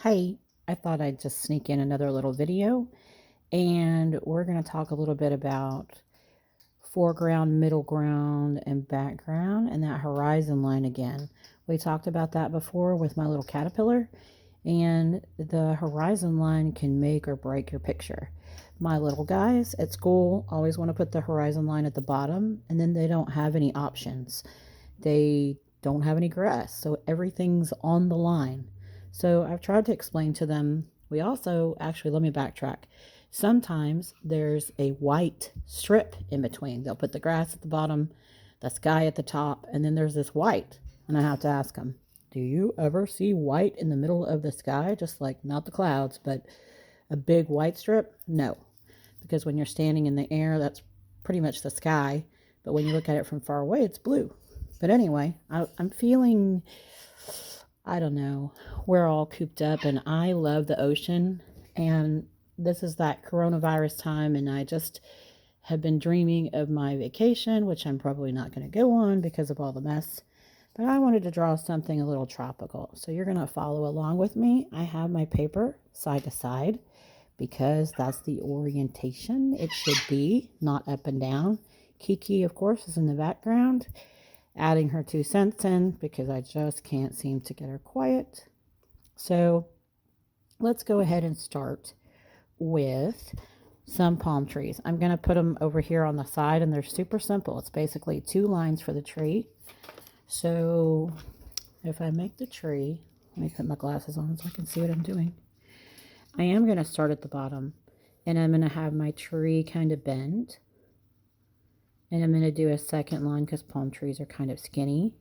Hey, I thought I'd just sneak in another little video, and we're going to talk a little bit about foreground, middle ground, and background, and that horizon line again. We talked about that before with my little caterpillar, and the horizon line can make or break your picture. My little guys at school always want to put the horizon line at the bottom, and then they don't have any options. They don't have any grass, so everything's on the line. So I've tried to explain to them. We also, actually, let me backtrack. Sometimes there's a white strip in between. They'll put the grass at the bottom, the sky at the top, and then there's this white. And I have to ask them, do you ever see white in the middle of the sky? Just like not the clouds, but a big white strip? No, because when you're standing in the air, that's pretty much the sky. But when you look at it from far away, it's blue. But anyway, I'm feeling, I don't know, we're all cooped up, and I love the ocean. And this is that coronavirus time, and I just have been dreaming of my vacation, which I'm probably not going to go on because of all the mess. But I wanted to draw something a little tropical. So you're going to follow along with me. I have my paper side to side because that's the orientation it should be, not up and down. Kiki, of course, is in the background, adding her 2 cents in because I just can't seem to get her quiet. So let's go ahead and start with some palm trees. I'm going to put them over here on the side, and they're super simple. It's basically 2 lines for the tree. So if I make the tree, let me put my glasses on so I can see what I'm doing. I am going to start at the bottom, and I'm going to have my tree kind of bend. And I'm going to do a second line because palm trees are kind of skinny.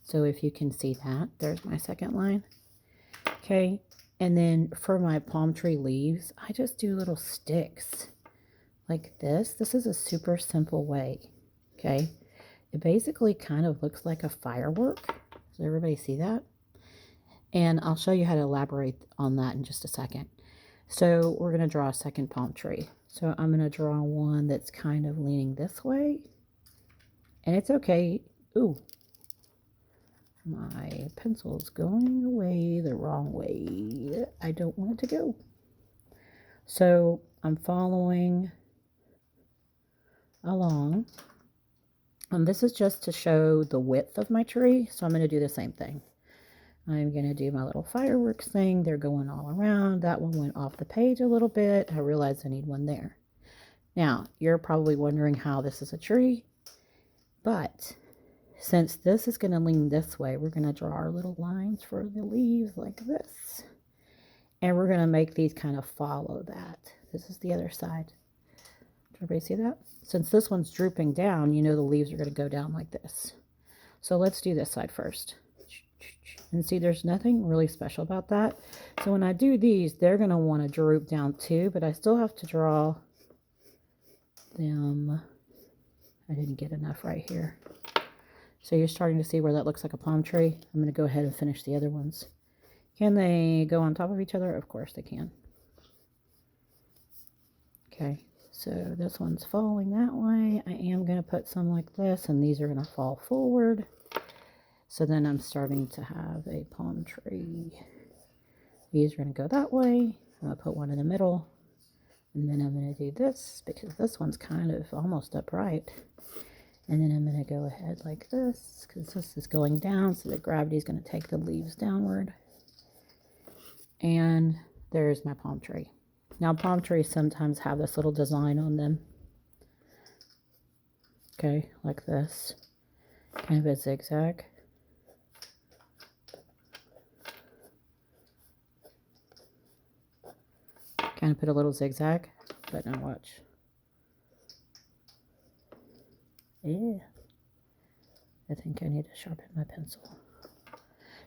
So if you can see that, there's my second line. Okay, and then for my palm tree leaves, I just do little sticks like this. This is a super simple way, okay? It basically kind of looks like a firework. Does everybody see that? And I'll show you how to elaborate on that in just a second. So we're going to draw a second palm tree. So I'm going to draw one that's kind of leaning this way. And it's okay. Ooh, my pencil's going away the wrong way. I don't want it to go. So I'm following along. And this is just to show the width of my tree. So I'm going to do the same thing. I'm going to do my little fireworks thing. They're going all around. That one went off the page a little bit. I realized I need one there. Now, you're probably wondering how this is a tree. But since this is going to lean this way, we're going to draw our little lines for the leaves like this. And we're going to make these kind of follow that. This is the other side. Did everybody see that? Since this one's drooping down, you know the leaves are going to go down like this. So let's do this side first. And see, there's nothing really special about that. So when I do these, they're going to want to droop down too, but I still have to draw them. I didn't get enough right here. So you're starting to see where that looks like a palm tree. I'm going to go ahead and finish the other ones. Can they go on top of each other? Of course they can. Okay, so this one's falling that way. I am going to put some like this, and these are going to fall forward. So then I'm starting to have a palm tree. These are going to go that way. I'm going to put one in the middle. And then I'm going to do this because this one's kind of almost upright. And then I'm going to go ahead like this because this is going down. So the gravity is going to take the leaves downward. And there's my palm tree. Now palm trees sometimes have this little design on them. Okay, like this. Kind of a zigzag. Kind of put a little zigzag, but now watch. Yeah, I think I need to sharpen my pencil.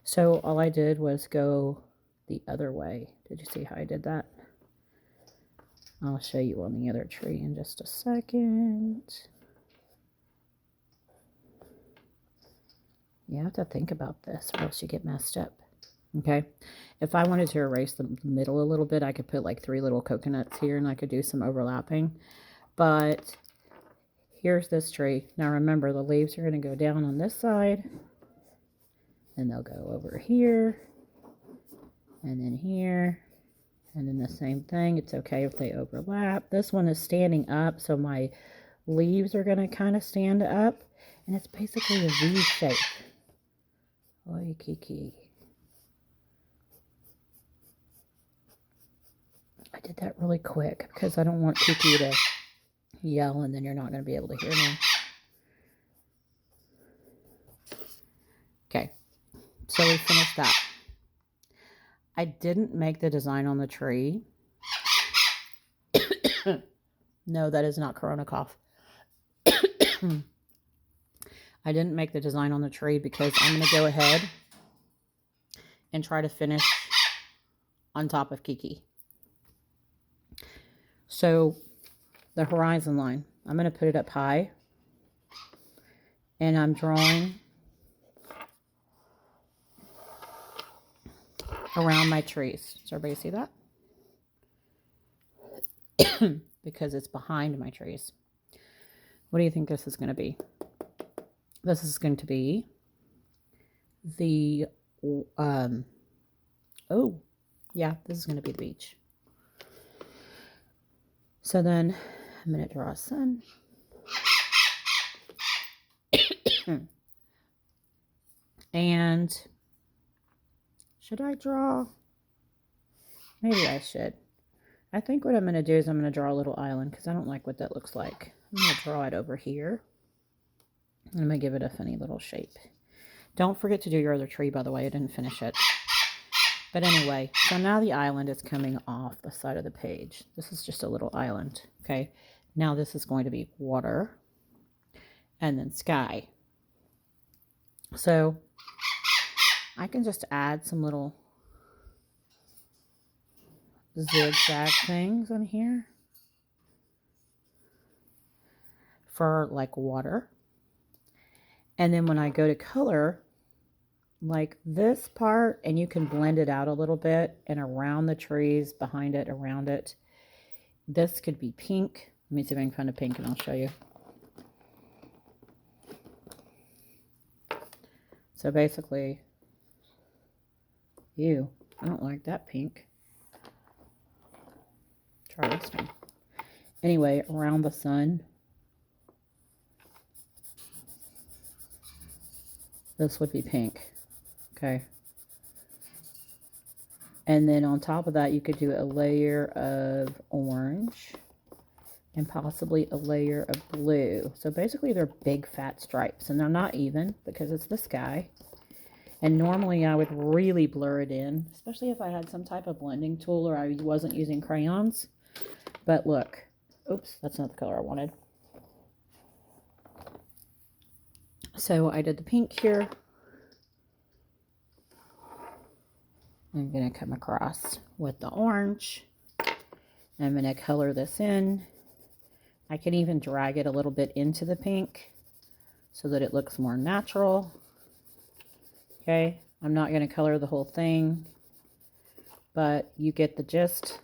So all I did was go the other way. Did you see how I did that? I'll show you on the other tree in just a second. You have to think about this or else you get messed up. Okay, if I wanted to erase the middle a little bit, I could put like 3 little coconuts here and I could do some overlapping. But here's this tree. Now remember, the leaves are going to go down on this side. Then they'll go over here. and then here, and then the same thing. It's okay if they overlap. This one is standing up, so my leaves are going to kind of stand up, and it's basically a V shape. Oi, Kiki. I did that really quick because I don't want Kiki to yell and then you're not going to be able to hear me. Okay, so we finished that. I didn't make the design on the tree. No, that is not Corona cough. I didn't make the design on the tree because I'm going to go ahead and try to finish on top of Kiki. So the horizon line, I'm going to put it up high, and I'm drawing around my trees. Does everybody see that? Because it's behind my trees. What do you think this is going to be? This is going to be the, oh, yeah, this is going to be the beach. So then I'm going to draw a sun. And should I draw? Maybe I should. I think what I'm going to do is I'm going to draw a little island because I don't like what that looks like. I'm going to draw it over here. I'm going to give it a funny little shape. Don't forget to do your other tree, by the way. I didn't finish it. But anyway, so now the island is coming off the side of the page. This is just a little island, okay? Now this is going to be water and then sky. So I can just add some little zigzag things on here for like water. And then when I go to color, like this part, and you can blend it out a little bit and around the trees, behind it, around it. This could be pink. Let me see if I can find a pink and I'll show you. So basically, I don't like that pink. Try this one. Anyway, around the sun, this would be pink. Okay. And then on top of that, you could do a layer of orange and possibly a layer of blue. So basically they're big fat stripes, and they're not even because it's the sky. And normally I would really blur it in, especially if I had some type of blending tool or I wasn't using crayons. But look, oops, that's not the color I wanted. So I did the pink here. I'm going to come across with the orange. I'm going to color this in. I can even drag it a little bit into the pink so that it looks more natural. Okay, I'm not going to color the whole thing, but you get the gist.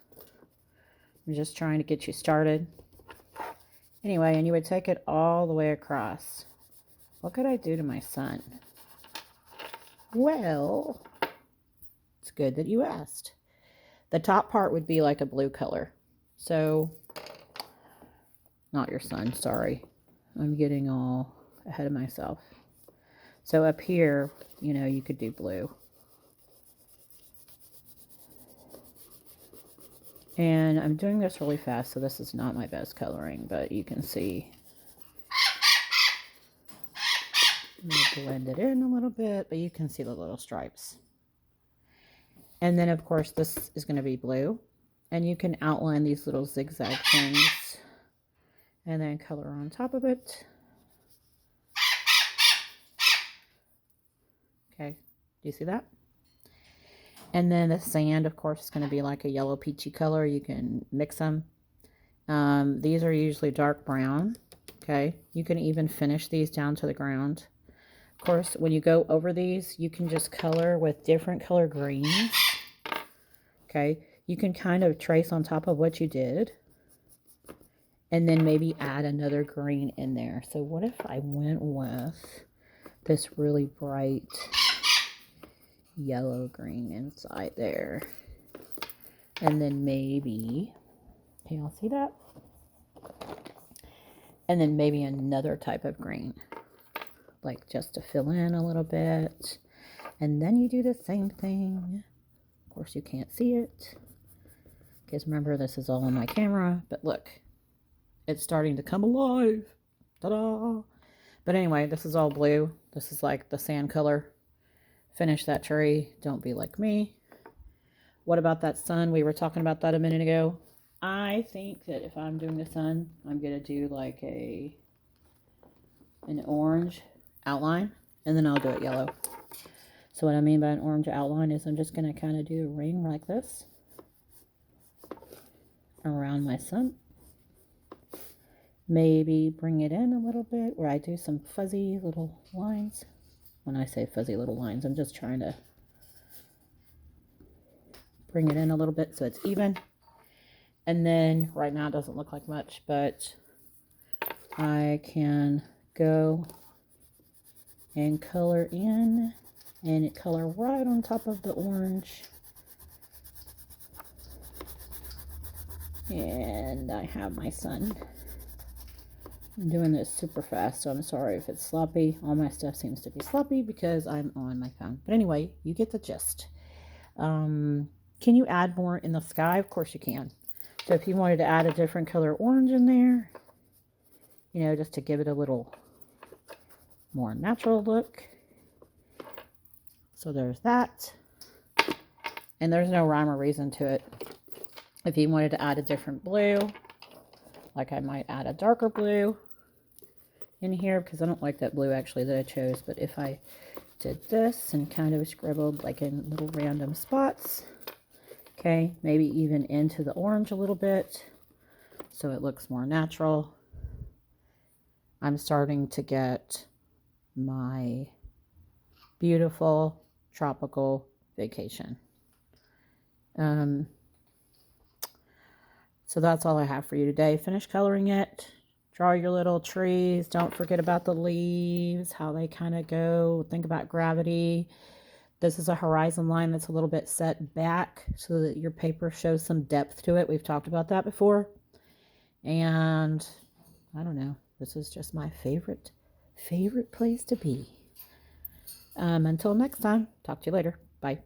I'm just trying to get you started. Anyway, and you would take it all the way across. What could I do to my sun? Well, it's good that you asked. The top part would be like a blue color. So, not your sun, sorry. I'm getting all ahead of myself. So up here, you know, you could do blue. And I'm doing this really fast, so this is not my best coloring, but you can see. I'm going to blend it in a little bit, but you can see the little stripes. And then, of course, this is going to be blue. And you can outline these little zigzag things and then color on top of it. Okay, do you see that? And then the sand, of course, is going to be like a yellow peachy color. You can mix them. These are usually dark brown. Okay, you can even finish these down to the ground. Of course, when you go over these, you can just color with different color greens. Okay, you can kind of trace on top of what you did and then maybe add another green in there. So what if I went with this really bright yellow green inside there. And then maybe, can y'all see that? And then maybe another type of green, like just to fill in a little bit. And then you do the same thing. Of course, you can't see it, because remember, this is all on my camera. But look, it's starting to come alive. Ta-da! But anyway, this is all blue. This is like the sand color. Finish that tree. Don't be like me. What about that sun? We were talking about that a minute ago. I think that if I'm doing the sun, I'm going to do like an orange outline, and then I'll do it yellow. So what I mean by an orange outline is I'm just going to kind of do a ring like this around my sun. Maybe bring it in a little bit where I do some fuzzy little lines. When I say fuzzy little lines, I'm just trying to bring it in a little bit so it's even. And then right now it doesn't look like much, but I can go and color in, and it color right on top of the orange. And I have my sun. I'm doing this super fast, so I'm sorry if it's sloppy. All my stuff seems to be sloppy because I'm on my phone. But anyway, you get the gist. Can you add more in the sky? Of course you can. So if you wanted to add a different color orange in there, you know, just to give it a little more natural look. So there's that. And there's no rhyme or reason to it. If you wanted to add a different blue, like I might add a darker blue in here, because I don't like that blue actually that I chose. But if I did this and kind of scribbled like in little random spots, okay, maybe even into the orange a little bit so it looks more natural, I'm starting to get my beautiful tropical vacation. So that's all I have for you today. Finish coloring it. Draw your little trees. Don't forget about the leaves, how they kind of go. Think about gravity. This is a horizon line that's a little bit set back so that your paper shows some depth to it. We've talked about that before. And I don't know. This is just my favorite place to be. Until next time, talk to you later. Bye.